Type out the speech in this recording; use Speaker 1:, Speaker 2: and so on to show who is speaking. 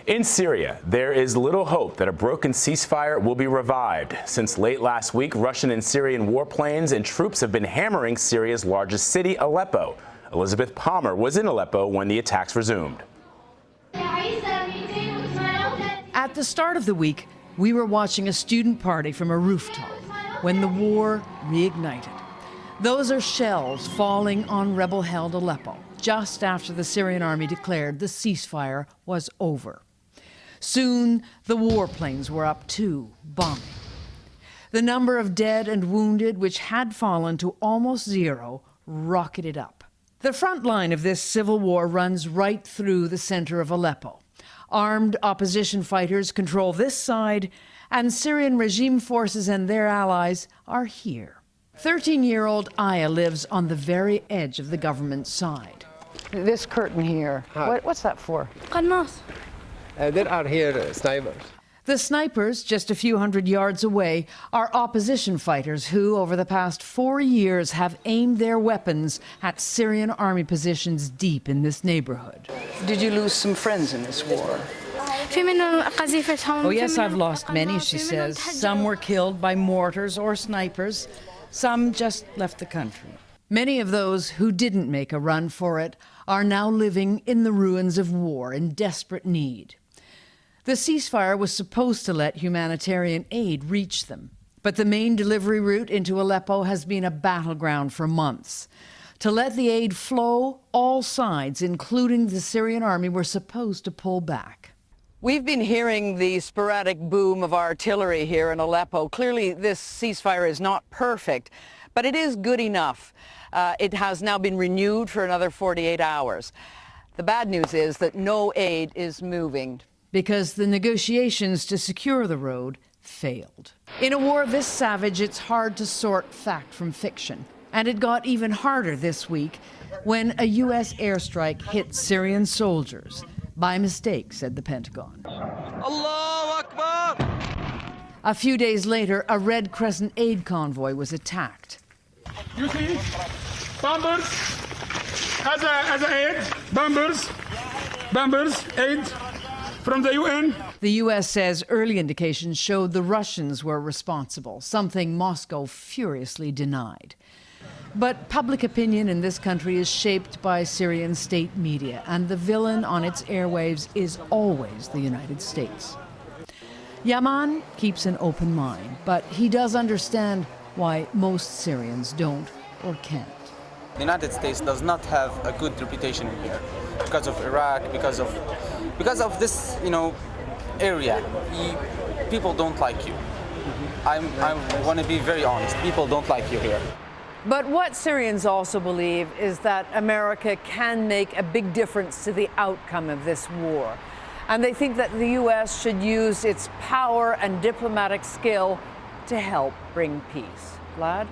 Speaker 1: In Syria, there is little hope that a broken ceasefire will be revived. Since late last week, Russian and Syrian warplanes and troops have been hammering Syria's largest city, Aleppo. Elizabeth Palmer was in Aleppo when the attacks resumed.
Speaker 2: At the start of the week, we were watching a student party from a rooftop when the war reignited. Those are shells falling on rebel-held Aleppo, just after the Syrian army declared the ceasefire was over. Soon, the warplanes were up too, bombing. The number of dead and wounded, which had fallen to almost zero, rocketed up. The front line of this civil war runs right through the center of Aleppo. Armed opposition fighters control this side, and Syrian regime forces and their allies are here. 13-year-old Aya lives on the very edge of the government side. This curtain here, what's that for?
Speaker 3: There are here snipers.
Speaker 2: The snipers, just a few hundred yards away, are opposition fighters who, over the past 4 years, have aimed their weapons at Syrian army positions deep in this neighborhood. Did you lose some friends in this war? Oh yes, I've lost many, she says. Some were killed by mortars or snipers. Some just left the country. Many of those who didn't make a run for it are now living in the ruins of war in desperate need. The ceasefire was supposed to let humanitarian aid reach them, but the main delivery route into Aleppo has been a battleground for months. To let the aid flow, all sides, including the Syrian army, were supposed to pull back. We've been hearing the sporadic boom of artillery here in Aleppo. Clearly, this ceasefire is not perfect, but it is good enough. It has now been renewed for another 48 hours. The bad news is that no aid is moving, because the negotiations to secure the road failed. In a war this savage, it's hard to sort fact from fiction. And it got even harder this week when a U.S. airstrike hit Syrian soldiers. By mistake, said the Pentagon.
Speaker 4: Allahu Akbar!
Speaker 2: A few days later, a Red Crescent aid convoy was attacked.
Speaker 5: You see, bombers as a aid, bombers, aid from the UN.
Speaker 2: The U.S. says early indications showed the Russians were responsible, something Moscow furiously denied. But public opinion in this country is shaped by Syrian state media, and the villain on its airwaves is always the United States. Yaman keeps an open mind, but he does understand why most Syrians don't or can't.
Speaker 6: The United States does not have a good reputation here because of Iraq, because of this, area. People don't like you. I want to be very honest. People don't like you here.
Speaker 2: But what Syrians also believe is that America can make a big difference to the outcome of this war. And they think that the U.S. should use its power and diplomatic skill to help bring peace. Vlad?